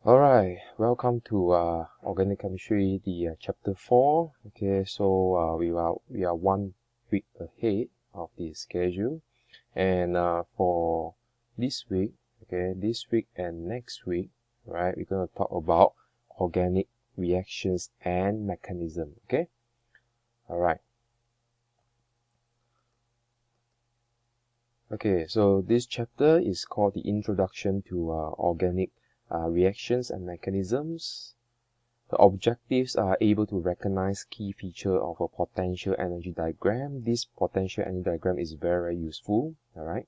Alright, welcome to Organic Chemistry, the Chapter 4. Okay, so we are 1 week ahead of the schedule, and for this week, this week and next week, right, we're going to talk about organic reactions and mechanism. Okay, alright. Okay, so this chapter is called the Introduction to Organic Reactions and Mechanisms. The objectives are able to recognize key feature of a potential energy diagram. This potential energy diagram is very useful, alright.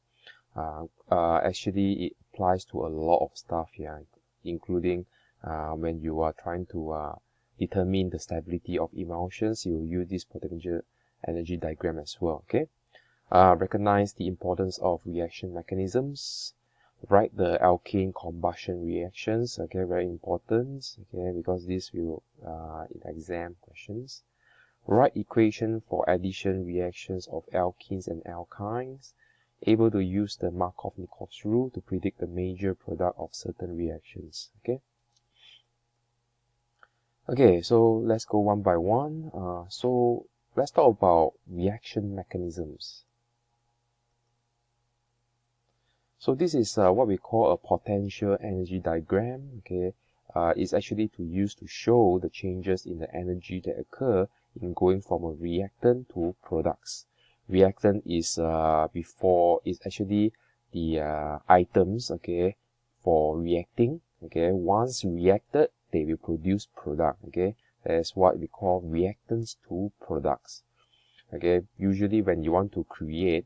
Actually, it applies to a lot of stuff here, including when you are trying to determine the stability of emulsions, you will use this potential energy diagram as well, okay. Recognize the importance of reaction mechanisms. Write the alkane combustion reactions, okay, very important, okay, because this will in exam questions. Write equation for addition reactions of alkenes and alkynes. Able to use the Markov-Nikod's rule to predict the major product of certain reactions, okay. Okay, so let's go one by one. So let's talk about reaction mechanisms. So this is what we call a potential energy diagram, okay. It's actually used to show the changes in the energy that occur in going from a reactant to products. Reactant is actually the items, okay, for reacting, okay. Once reacted, they will produce product, okay. That's what we call reactants to products, okay. Usually when you want to create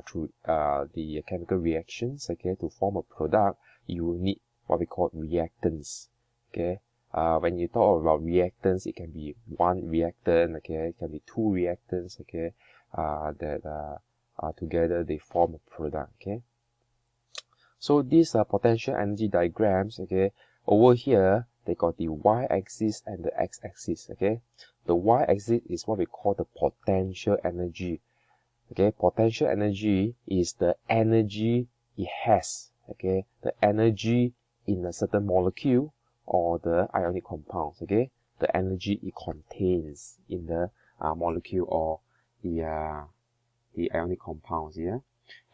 through the chemical reactions, okay, to form a product, you will need what we call reactants, okay. When you talk about reactants, it can be one reactant, okay, it can be two reactants, okay, that together they form a product, okay. So these potential energy diagrams, okay, over here they got the y-axis and the x-axis, okay. The y-axis is what we call the potential energy. Okay, potential energy is the energy it has, okay, the energy in a certain molecule or the ionic compounds, okay, the energy it contains in the molecule or the ionic compounds, yeah.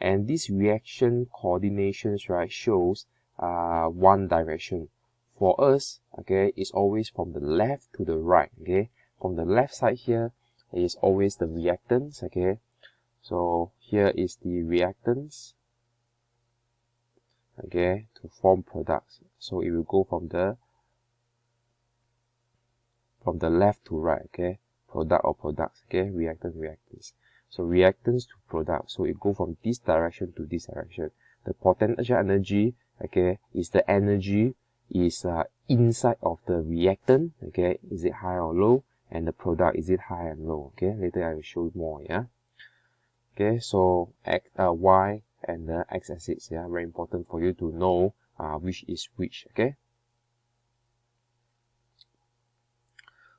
And this reaction coordinations, right, shows one direction. For us, okay, it's always from the left to the right, okay. From the left side here is always the reactants, okay. So here is the reactants, okay, to form products. So it will go from the left to right, okay, product or products, okay, reactants. So reactants to products. So it go from this direction to this direction. The potential energy, okay, is the energy is inside of the reactant, okay, is it high or low, and the product, is it high and low, okay. Later I will show more, yeah. Okay, so y and the x-axis, yeah, very important for you to know which is which, okay.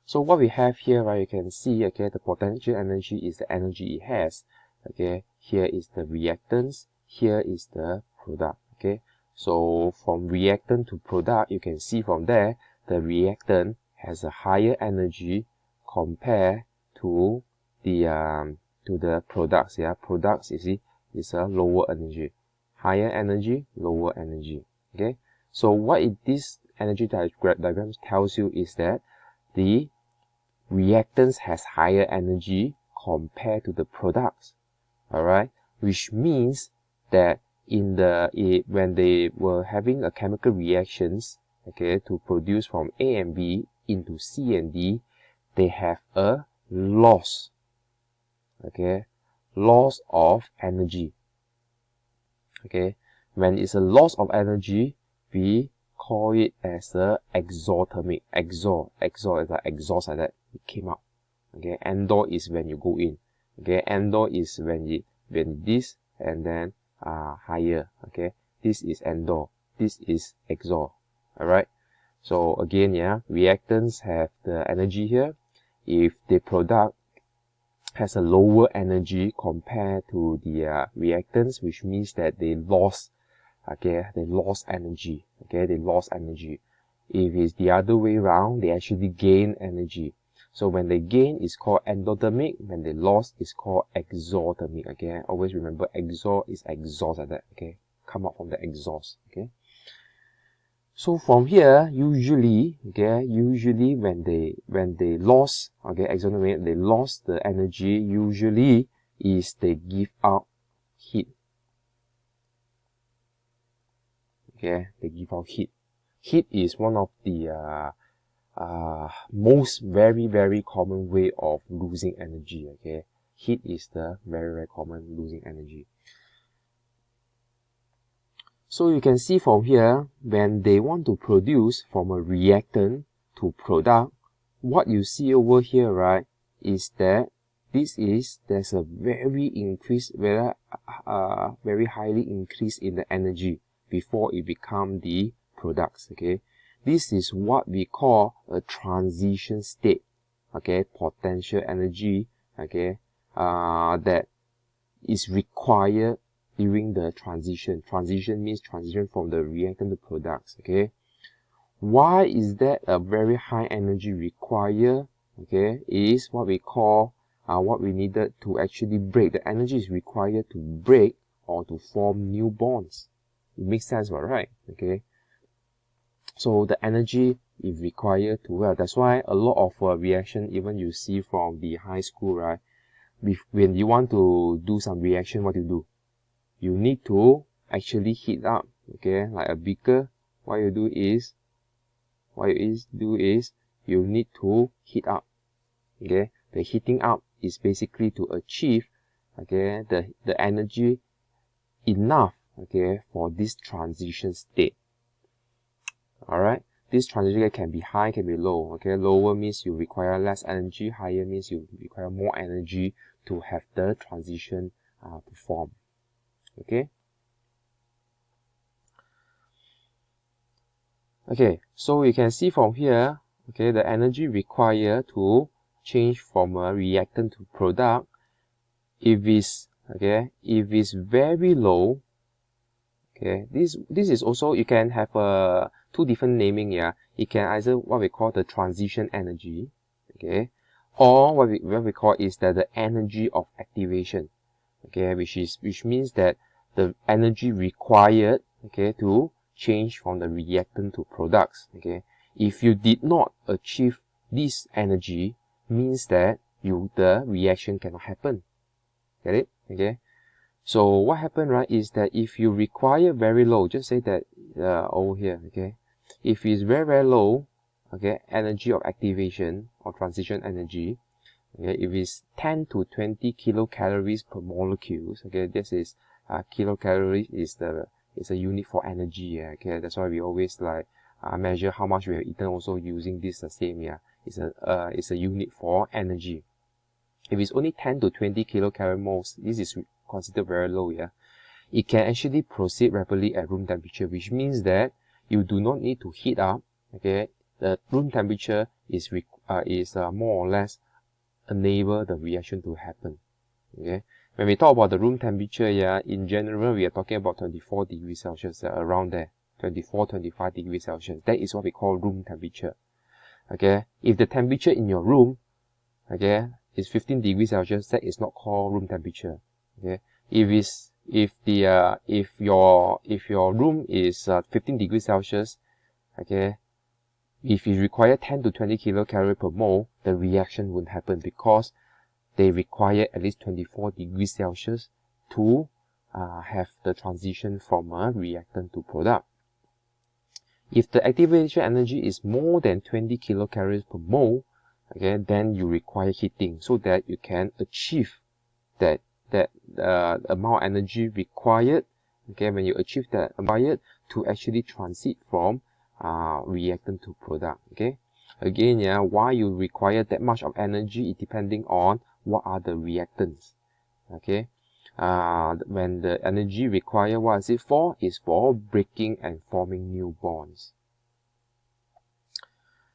So what we have here, right, you can see, okay, the potential energy is the energy it has, okay. Here is the reactants, here is the product, okay. So from reactant to product, you can see from there, the reactant has a higher energy compared to the products, yeah. Products, you see, is a lower energy. Higher energy, lower energy, okay. So what this energy diagram tells you is that the reactants has higher energy compared to the products, alright, which means that when they were having a chemical reactions, okay, to produce from A and B into C and D, they have a loss, okay, loss of energy, okay. When it's a loss of energy, we call it as a exothermic. Exhaust is like exhaust like that, it came out, okay. Endor is when you go in, okay. Endor is when this and then higher, okay. This is endor, this is exhaust, alright. So again, yeah, reactants have the energy here. If the product has a lower energy compared to the reactants, which means that they lost, okay, they lost energy, okay, they lost energy. If it's the other way around, they actually gain energy. So when they gain, it's called endothermic. When they lost, it's called exothermic. Okay, always remember exhaust is exhaust like that. Okay, come out from the exhaust. Okay. So from here, usually when they lost, exothermic, they lost the energy. Usually is they give out heat. Okay, they give out heat. Heat is one of the most very common way of losing energy. Okay, heat is the very common losing energy. So you can see from here, when they want to produce from a reactant to product, what you see over here, right, is that there's a very highly increase in the energy before it become the products. Okay, this is what we call a transition state. Okay, potential energy. Okay, that is required during the transition. Transition means transition from the reactant to products. Okay, why is that a very high energy required? Okay, is what we call what we needed to actually break. The energy is required to break or to form new bonds. It makes sense, right? Okay, so the energy is required to well. That's why a lot of reaction, even you see from the high school, right? When you want to do some reaction, what do? You need to actually heat up. Okay, like a beaker. What you do is you need to heat up. Okay, the heating up is basically to achieve the energy enough for this transition state. Alright, this transition can be high, can be low. Okay, lower means you require less energy, higher means you require more energy to have the transition perform. Okay. Okay, so you can see from here, okay, the energy required to change from a reactant to product, if it's very low, okay, this is also, you can have two different naming here. It can either what we call the transition energy, okay, or what we call is that the energy of activation, okay, which means that the energy required, okay, to change from the reactant to products. Okay, if you did not achieve this energy, means that the reaction cannot happen. Get it? Okay, so what happened, right, is that if you require very low, just say that over here, okay, if it's very low, okay, energy of activation or transition energy, okay, if it's 10 to 20 kilocalories per molecules, okay, this is kilocalories is a unit for energy. Okay, that's why we always like measure how much we have eaten, also using this the same. It's a unit for energy. If it's only 10 to 20 kilocalorie moles, this is considered very low. It can actually proceed rapidly at room temperature, which means that you do not need to heat up. Okay, the room temperature is more or less enable the reaction to happen. Okay, when we talk about the room temperature, in general we are talking about 24 degrees Celsius, around there, 24-25 degrees Celsius. That is what we call room temperature. Okay, if the temperature in your room, okay, is 15 degrees Celsius, that is not called room temperature. Okay, if your room is 15 degrees Celsius, okay, if you require 10 to 20 kilocalorie per mole, the reaction won't happen because they require at least 24 degrees Celsius to have the transition from a reactant to product. If the activation energy is more than 20 kilocalories per mole, okay, then you require heating so that you can achieve that amount of energy required. Okay, when you achieve that amount to actually transit from reactant to product. Okay, again, why you require that much of energy, it depending on what are the reactants. Okay, when the energy required, what is it for? It's for breaking and forming new bonds.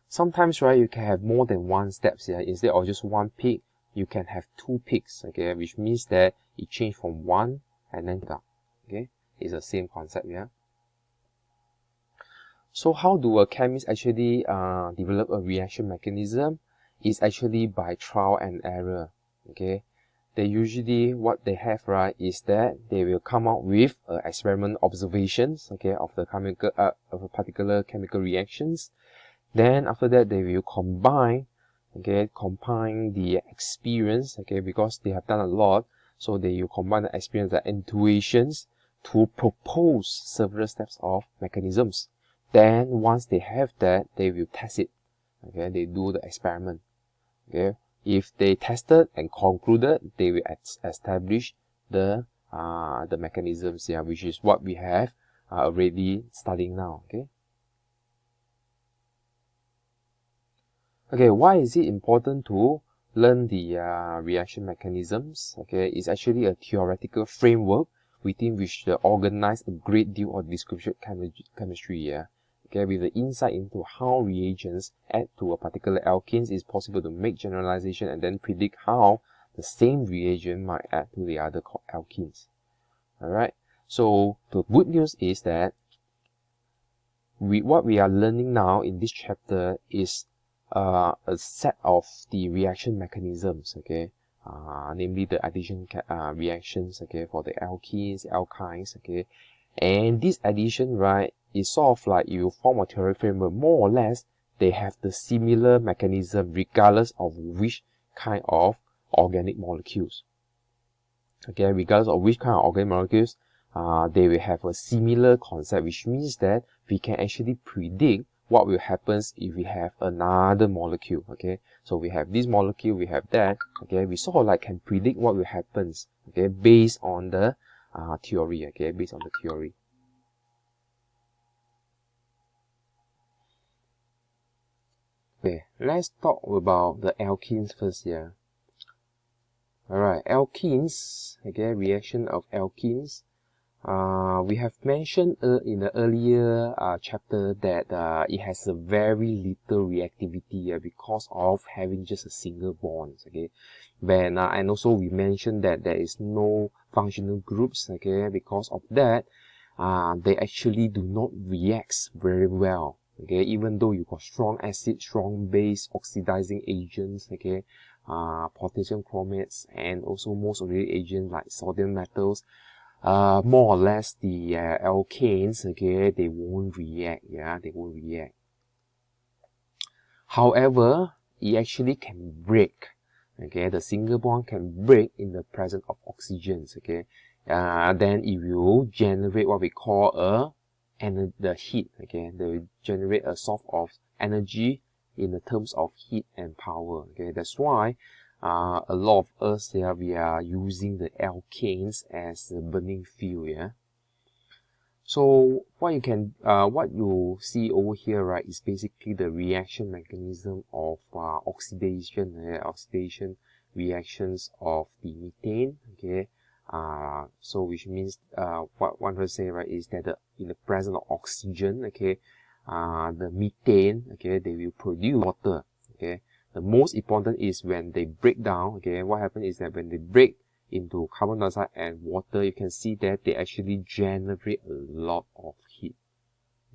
Sometimes, right, you can have more than one steps here. Instead of just one peak, you can have two peaks. Okay, which means that it changed from one and then up. Okay, it's the same concept. So how do a chemist actually develop a reaction mechanism? It's actually by trial and error. Okay, they usually, what they have, right, is that they will come out with experiment observations, okay, of the chemical of a particular chemical reactions. Then after that they will combine the experience, okay, because they have done a lot, so they will combine the experience, the intuitions, to propose several steps of mechanisms. Then once they have that, they will test it, okay, they do the experiment, okay. If they tested and concluded, they will establish the mechanisms, yeah, which is what we have already studying now, okay. Okay, why is it important to learn the reaction mechanisms? Okay, it's actually a theoretical framework within which they organize a great deal of description chemistry. Yeah. Okay, with the insight into how reagents add to a particular alkenes, it's possible to make generalization and then predict how the same reagent might add to the other alkenes. Alright, so the good news is that what we are learning now in this chapter is a set of the reaction mechanisms, okay, namely the addition reactions, okay, for the alkenes, alkynes, okay, and this addition, right, is sort of like you form a theory framework. More or less, they have the similar mechanism regardless of which kind of organic molecules. Okay, regardless of which kind of organic molecules, they will have a similar concept, which means that we can actually predict what will happen if we have another molecule. Okay, so we have this molecule, we have that. Okay, we sort of like can predict what will happen. Okay, based on the theory. Okay, based on the theory. Okay, let's talk about the alkenes first. Yeah. Alright, alkenes. Okay, reaction of alkenes. We have mentioned in the earlier chapter that it has a very little reactivity because of having just a single bond. Okay, and also we mentioned that there is no functional groups. Okay, because of that, they actually do not react very well. Okay, even though you got strong acid, strong base, oxidizing agents. Okay, potassium chromates, and also most of the agents like sodium metals. More or less the alkanes, okay, they won't react. Yeah, they won't react. However, it actually can break. Okay, the single bond can break in the presence of oxygens. Okay, then it will generate what we call the heat. Okay, they will generate a sort of energy in the terms of heat and power. Okay, that's why a lot of us here, we are using the alkanes as a burning fuel. Yeah. So what you see over here, right, is basically the reaction mechanism of oxidation reactions of the methane. Okay, so which means what one would say, right, is that in the presence of oxygen, okay, the methane, okay, they will produce water. Okay, the most important is when they break down. Okay, what happens is that when they break into carbon dioxide and water, you can see that they actually generate a lot of heat.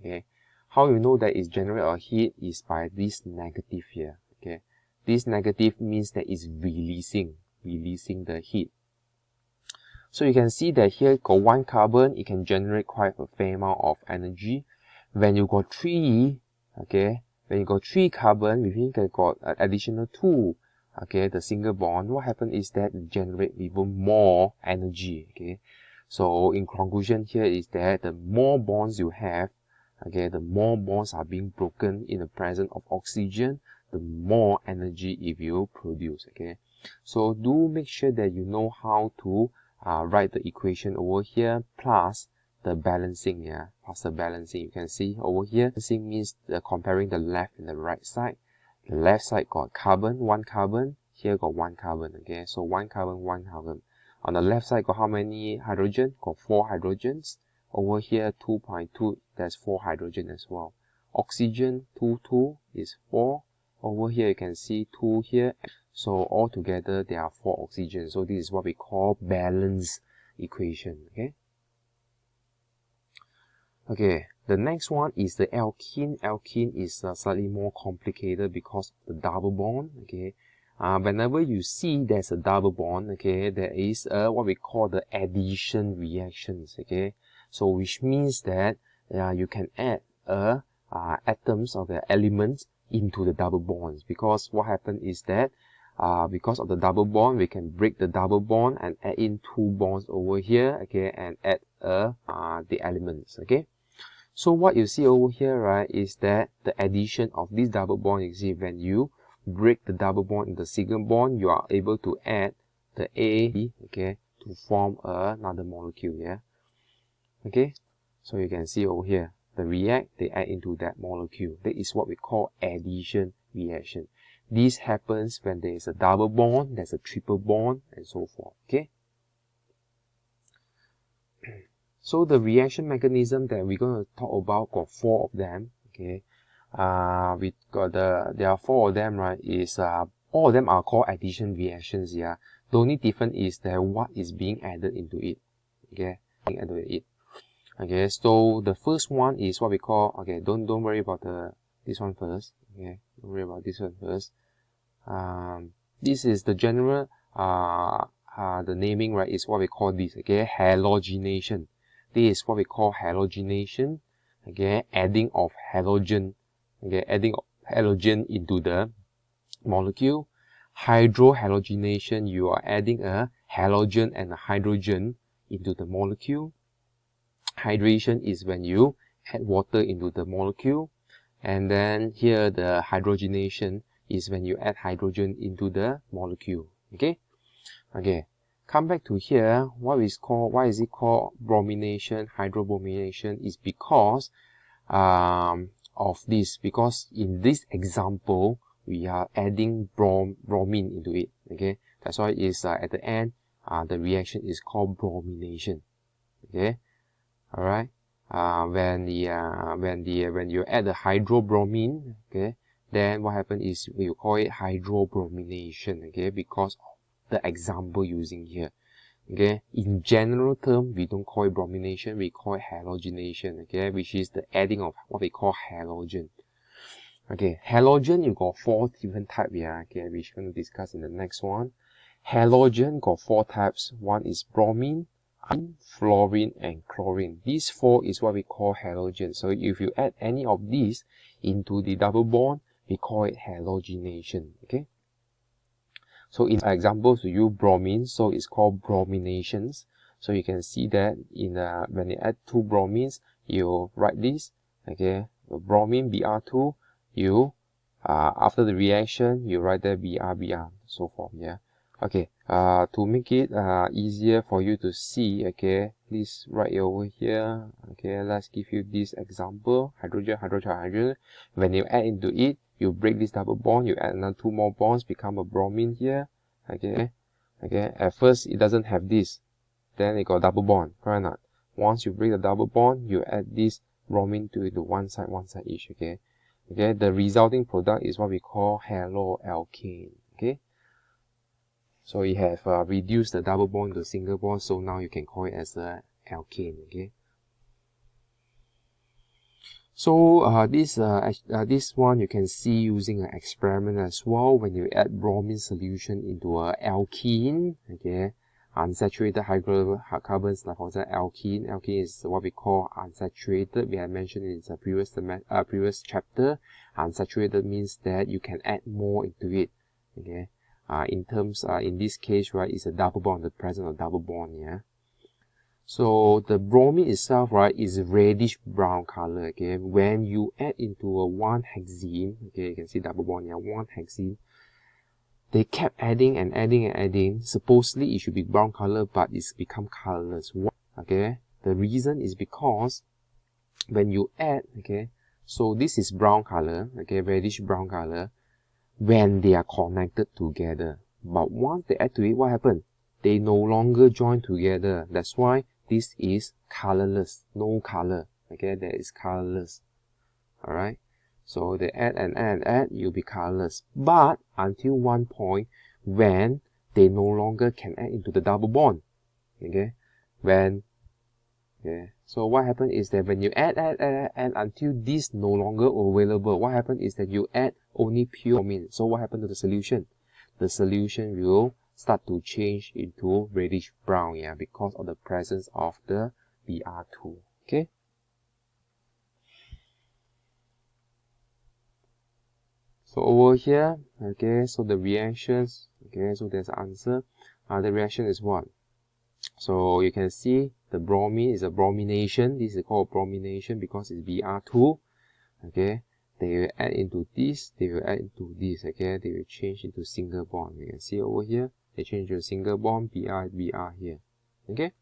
Okay, how you know that it's generate a heat is by this negative here. Okay, this negative means that it's releasing the heat. So you can see that here got one carbon, it can generate quite a fair amount of energy. When you got three, okay, when you got three carbon, we think you got an additional two. Okay, the single bond, what happens is that it generates even more energy. Okay, so in conclusion here is that the more bonds you have, okay, the more bonds are being broken in the presence of oxygen, the more energy it will produce. Okay, so do make sure that you know how to write the equation over here plus the balancing. Yeah, plus the balancing. You can see over here, balancing means comparing the left and the right side. The left side got carbon, one carbon. Here got one carbon. Okay, so one carbon, one carbon. On the left side got how many hydrogen? Got 4 hydrogens. Over here 2.2, that's 4 hydrogen as well. Oxygen 2 is 4. Over here you can see 2 here. So altogether there are 4 oxygens. So this is what we call balance equation. Okay. Okay, the next one is the alkene. Alkene is slightly more complicated because of the double bond. Okay, whenever you see there's a double bond, okay, there is what we call the addition reactions. Okay, so which means that you can add atoms or the elements into the double bonds, because what happened is that because of the double bond, we can break the double bond and add in two bonds over here, okay, and add the elements. Okay, so what you see over here, right, is that the addition of this double bond, you see, when you break the double bond in the single bond, you are able to add the A, okay, to form another molecule. Yeah, okay, so you can see over here, the react, they add into that molecule. That is what we call addition reaction. This happens when there is a double bond, there's a triple bond, and so forth. Okay, so the reaction mechanism that we're going to talk about got four of them. Okay, we got there are four of them, right? Is all of them are called addition reactions. Yeah, the only difference is that what is being added into it. Okay, being added into it. Okay, so the first one is what we call, okay, don't worry about this one first. Okay, don't worry about this one first. This is the general the naming, right, is what we call this. Okay, halogenation. This is what we call halogenation. Okay, adding of halogen. Okay, adding of halogen into the molecule. Hydrohalogenation, you are adding a halogen and a hydrogen into the molecule. Hydration is when you add water into the molecule. And then here the hydrogenation is when you add hydrogen into the molecule. Okay, come back to here. Why is it called bromination, hydrobromination? Is because of this, because in this example we are adding bromine into it. Okay, that's why it's at the end the reaction is called bromination. Okay, all right. When you add the hydrobromine, okay, then what happens is we call it hydrobromination. Okay, because of the example using here. Okay, in general term, we don't call it bromination, we call it halogenation. Okay, which is the adding of what we call halogen. Okay, halogen, you got four different types here. Okay, which we're going to discuss in the next one. Halogen got four types. One is bromine, fluorine, and chlorine. These four is what we call halogen. So if you add any of these into the double bond, we call it halogenation. Okay, so in examples to use bromine, so it's called brominations. So you can see that in when you add two bromines, you write this. Okay, bromine Br2, you after the reaction you write there Br, so forth. Yeah, okay, to make it easier for you to see, okay, please write it over here. Okay, let's give you this example. Hydrogen. When you add into it, you break this double bond, you add another two more bonds, become a bromine here. Okay, at first it doesn't have this, then it got double bond, correct or not? Once you break the double bond, you add this bromine to the one side each. Okay, the resulting product is what we call haloalkane. Okay, so you have reduced the double bond to single bond, so now you can call it as a alkane. Okay, so this one you can see using an experiment as well. When you add bromine solution into a alkene, okay, unsaturated hydrocarbons, like for example alkene. Alkene is what we call unsaturated. We have mentioned in the previous chapter. Unsaturated means that you can add more into it. Okay, in terms in this case, right, it's a double bond, the presence of double bond. Yeah. So the bromine itself, right, is reddish brown color. Okay, when you add into a 1-hexene, okay, you can see double bond here, 1-hexene. They kept adding and adding. Supposedly it should be brown color, but it's become colorless. Okay, the reason is because when you add, okay, so this is brown color, okay, reddish brown color, when they are connected together. But once they add to it, what happened? They no longer join together. That's why this is colorless, no color. Okay, that is colorless. Alright, so they add and add, you'll be colorless. But until one point when they no longer can add into the double bond. Okay, when Okay, so what happens is that when you add until this no longer available, what happens is that you add only pure bromine. So what happens to the solution? The solution will start to change into reddish brown, yeah, because of the presence of the Br2. Okay. So over here, okay, so the reactions, okay, so there's the answer. The reaction is what? So you can see the bromine is a bromination. This is called bromination because it's Br2. Okay, they will add into this, they will add into this, okay, they will change into single bond. You can see over here, they change to a single bond, Br here. Okay.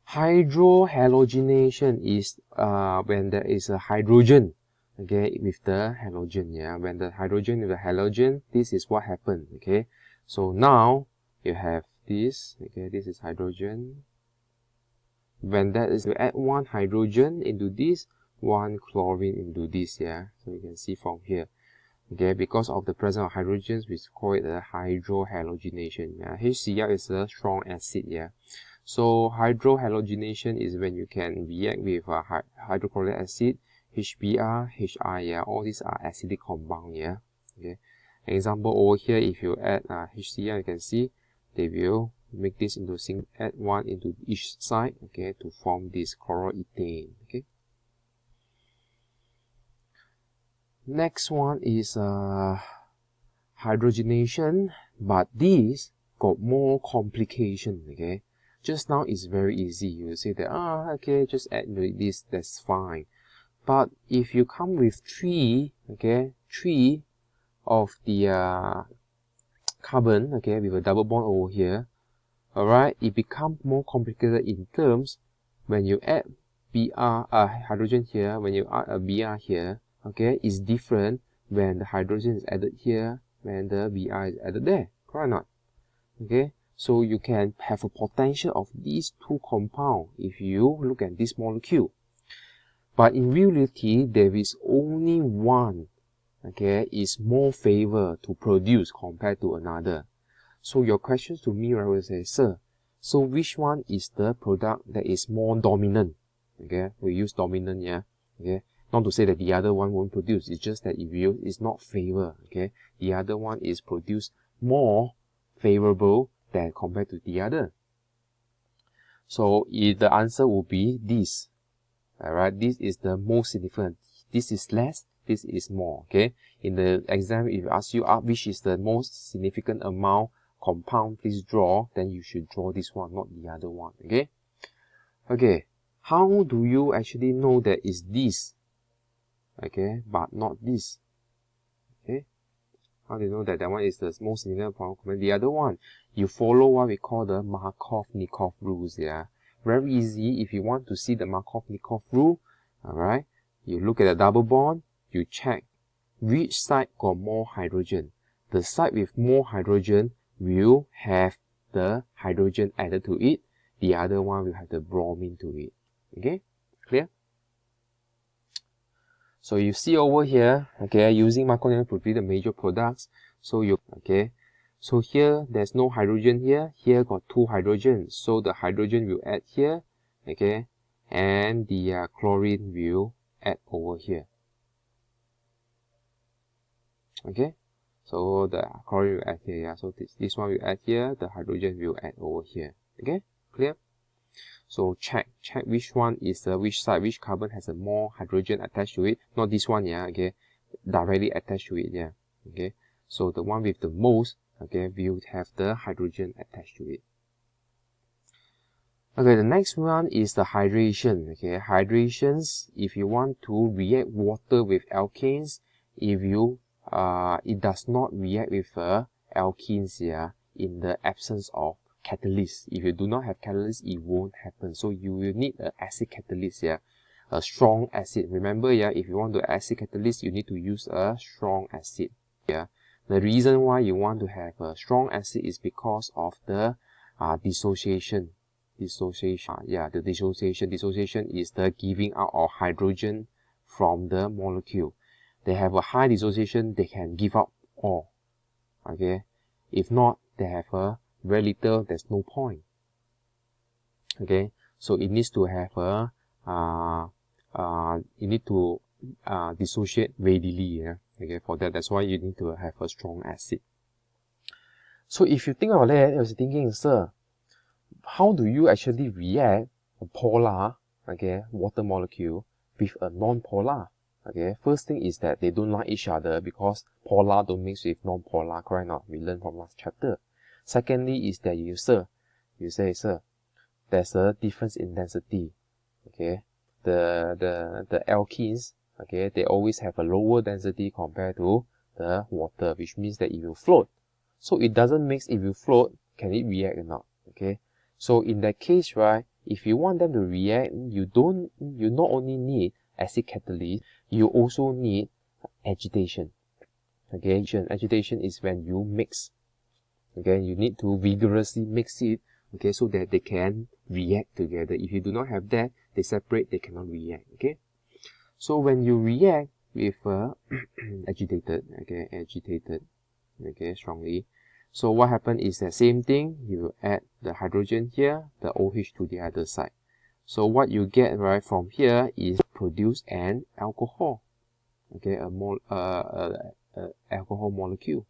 Hydrohalogenation is when there is a hydrogen, okay, with the halogen. Yeah, when the hydrogen with the halogen, this is what happened. Okay, so now you have this. Okay, this is hydrogen. When that is, you add one hydrogen into this, one chlorine into this. Yeah, so you can see from here. Okay, because of the presence of hydrogens, we call it a hydrohalogenation. Yeah, HCl is a strong acid. Yeah. So hydrohalogenation is when you can react with hydrochloric acid, HBr, HI, yeah, all these are acidic compound, yeah. Okay. Example over here, if you add HCl, you can see they will make this into add one into each side, okay, to form this chloroethane. Okay. Next one is hydrogenation, but this got more complication. Okay. Just now it's very easy. You say that, okay, just add this, that's fine. But if you come with three of the carbon, okay, with a double bond over here, alright, it becomes more complicated in terms when you add hydrogen here, when you add a Br here, okay, it's different when the hydrogen is added here, when the Br is added there. Correct or not? Okay. So you can have a potential of these two compounds if you look at this molecule. But in reality, there is only one, okay, is more favor to produce compared to another. So your question to me, right, will say, sir, so which one is the product that is more dominant? Okay, we use dominant, yeah. Okay, not to say that the other one won't produce. It's just that if you is not favor, okay, the other one is produced more favorable than compared to the other. So the answer will be this. Alright, this is the most significant. This is less, this is more. Okay. In the exam, if you ask you which is the most significant amount compound, please draw, then you should draw this one, not the other one. Okay. Okay. How do you actually know that it's this? Okay, but not this. Okay. How do you know that that one is the most significant compound compared to the other one? You follow what we call the Markov-Nikov rules. Yeah. Very easy. If you want to see the Markov-Nikov rule, alright, you look at the double bond, you check which side got more hydrogen. The side with more hydrogen will have the hydrogen added to it. The other one will have the bromine to it. Okay, clear? So you see over here, okay, using Markov-Nikov to be the major products. So you, okay, so here there's no hydrogen here. Here got two hydrogens. So the hydrogen will add here, okay, and the chlorine will add over here. Okay, so the chlorine will add here. Yeah. So this one will add here. The hydrogen will add over here. Okay, clear? So check which one is which side, which carbon has a more hydrogen attached to it. Not this one, yeah. Okay, directly attached to it, yeah. Okay, so the one with the most, okay, will have the hydrogen attached to it. Okay, the next one is the hydration. Okay, hydrations, if you want to react water with alkanes, if you it does not react with alkenes, yeah, in the absence of catalyst. If you do not have catalyst, it won't happen. So you will need an acid catalyst, yeah, a strong acid. Remember, yeah, if you want to acid catalyst, you need to use a strong acid. Yeah, the reason why you want to have a strong acid is because of the dissociation. Yeah, the dissociation is the giving out of hydrogen from the molecule. They have a high dissociation, they can give out all. Okay, if not, they have a very little, there's no point. Okay, so it needs to have a you need to dissociate readily. Yeah? Okay, for that, that's why you need to have a strong acid. So if you think about that, I was thinking, sir, how do you actually react a polar, okay, water molecule with a non-polar? Okay, first thing is that they don't like each other because polar don't mix with non-polar, correct or not? We learned from last chapter. Secondly is that you say, sir, there's a difference in density. Okay, the alkenes, okay, they always have a lower density compared to the water, which means that it will float. So it doesn't mix, it will float. Can it react or not? Okay, so in that case, right, if you want them to react, you not only need acid catalyst, you also need agitation. Okay, agitation is when you mix. Okay, you need to vigorously mix it, okay, so that they can react together. If you do not have that, they separate, they cannot react. Okay, so when you react with agitated, okay, strongly, so what happens is the same thing. You add the hydrogen here, the OH to the other side. So what you get right from here is produce an alcohol, okay, a alcohol molecule,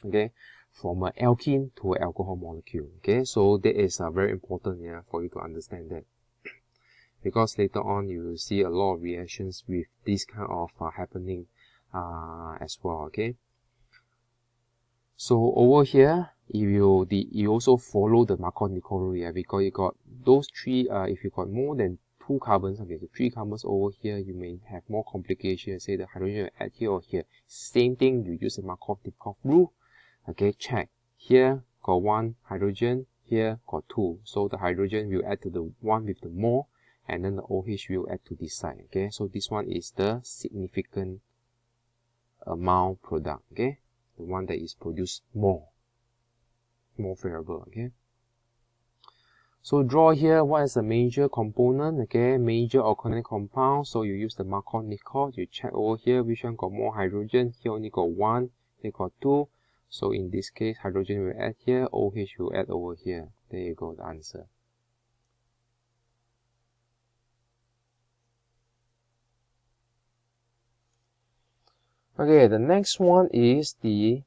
okay, from an alkene to an alcohol molecule. Okay, so that is very important, yeah, for you to understand that, because later on you will see a lot of reactions with this kind of happening as well. Okay, so over here, if you also follow the Markov-Nikodym rule, yeah, because you got those three. If you got more than 2 carbons, okay, so 3 carbons over here, you may have more complications. Say the hydrogen will add here or here. Same thing, you use the Markov-Nikodym rule. Okay, check. Here got 1 hydrogen, here got 2. So the hydrogen will add to the one with the more, and then the OH will add to this side. Okay, so this one is the significant amount product. Okay, the one that is produced more favorable. Okay, so draw here what is the major component. Okay, major organic compound. So you use the Markov-Nikodym. You check over here which one got more hydrogen. Here only got 1, here got 2. So in this case, hydrogen will add here, OH will add over here. There you go, the answer. Okay, the next one is the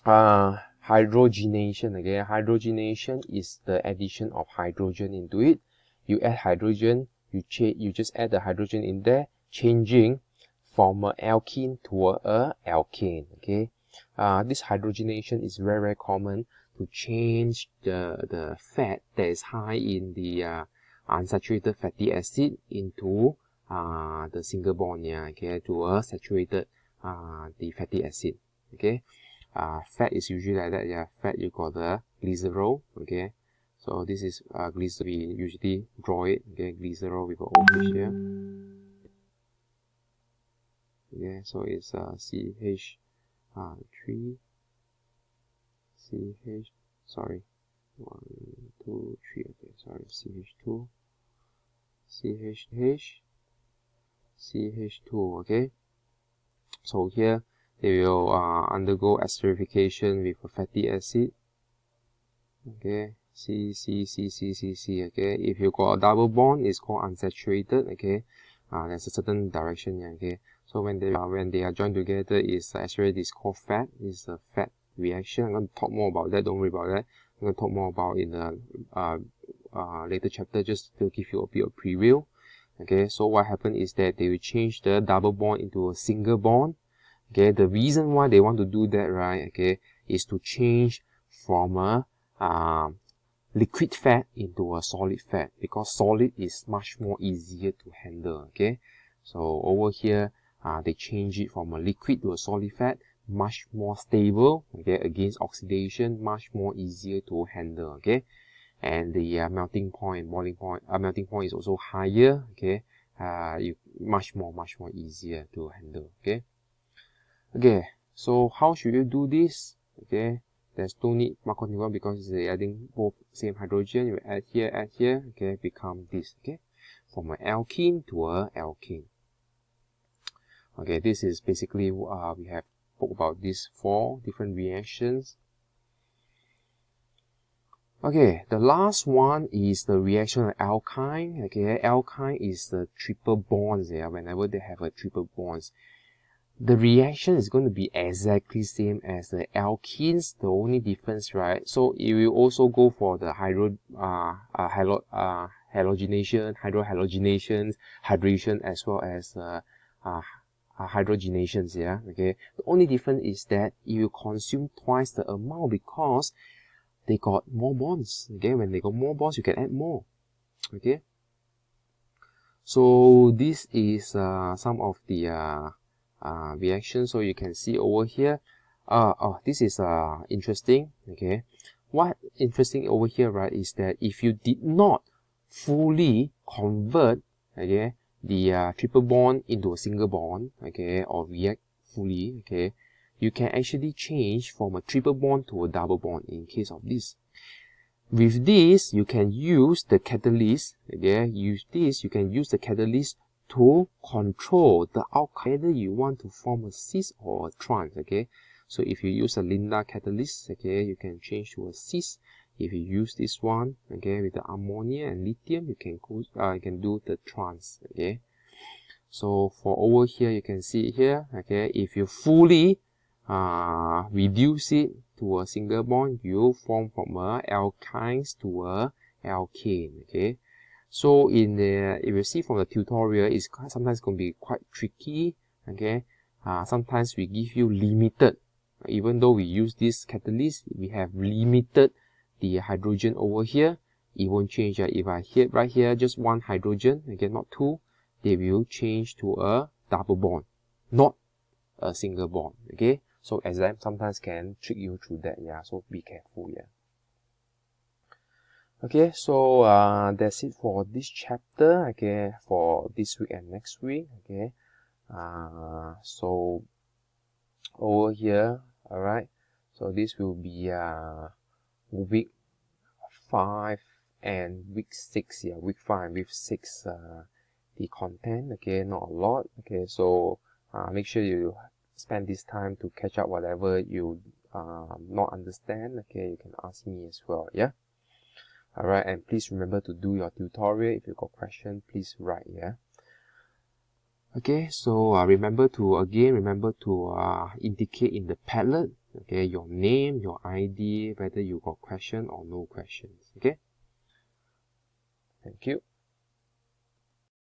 hydrogenation. Okay, hydrogenation is the addition of hydrogen into it. You add hydrogen, you just add the hydrogen in there, changing from an alkene to a alkane. Okay, this hydrogenation is very, very common to change the fat that is high in the unsaturated fatty acid into the single bond, yeah, okay, to a saturated the fatty acid. Okay, fat is usually like that, yeah. Fat, you got the glycerol. Okay, so this is glycerol. We usually draw it, okay, glycerol with a OH here. Okay, so it's CH 3 CH, sorry, 1 2 3, okay, sorry, CH2 CH CH2. Okay, so here they will undergo esterification with a fatty acid. Okay, C. Okay, if you got a double bond, it's called unsaturated. Okay, there's a certain direction. Yeah, okay, so when they are joined together, is actually is called fat. It's a fat reaction. I'm going to talk more about that. Don't worry about that. I'm going to talk more about in the later chapter, just to give you a bit of preview. Okay, so what happened is that they will change the double bond into a single bond. Okay, the reason why they want to do that, right, okay, is to change from a liquid fat into a solid fat, because solid is much more easier to handle. Okay, so over here they change it from a liquid to a solid fat, much more stable, okay, against oxidation, much more easier to handle. Okay, and the melting point is also higher. Okay, much more easier to handle. Okay, so how should you do this? Okay, there's no need Markov-Nikodym because it's adding both same hydrogen. You add here, okay, become this. Okay, from an alkene to a alkene. Okay, this is basically we have spoke about these 4 different reactions. Okay, the last one is the reaction of alkyne. Okay, alkyne is the triple bonds. Yeah, whenever they have a triple bonds, the reaction is going to be exactly same as the alkenes. The only difference, right? So it will also go for the halogenation, hydrohalogenation, hydration, as well as hydrogenations. Yeah, okay. The only difference is that you will consume twice the amount because they got more bonds. Okay, when they got more bonds, you can add more. Okay, so this is some of the reactions. So you can see over here. This is interesting. Okay, what interesting over here, right, is that if you did not fully convert, okay, the triple bond into a single bond, okay, or react fully, okay, you can actually change from a triple bond to a double bond in case of this. With this, you can use the catalyst, okay, you can use the catalyst to control the outcome, whether you want to form a cis or a trans, okay. So if you use a Lindlar catalyst, okay, you can change to a cis. If you use this one, okay, with the ammonia and lithium, you can do the trans, okay. So for over here, you can see here, okay, if you fully reduce it to a single bond, you form from a alkynes to a alkane, okay. So if you see from the tutorial, it's sometimes going to be quite tricky, okay. Sometimes we give you limited, even though we use this catalyst, we have limited the hydrogen over here. It won't change. If I hit right here just 1 hydrogen, again not 2, they will change to a double bond, not a single bond. Okay, so exam sometimes can trick you through that. Yeah, so be careful. Yeah. Okay, so that's it for this chapter. Okay, for this week and next week. Okay, so over here, all right. So this will be week 5 and week 6. Yeah, week 5 and week 6. The content. Okay, not a lot. Okay, so make sure you spend this time to catch up whatever you not understand. Okay, you can ask me as well. Yeah. Alright, and please remember to do your tutorial. If you got question, please write. Yeah. Okay, so remember to indicate in the Padlet, okay, your name, your ID, whether you got question or no questions. Okay. Thank you.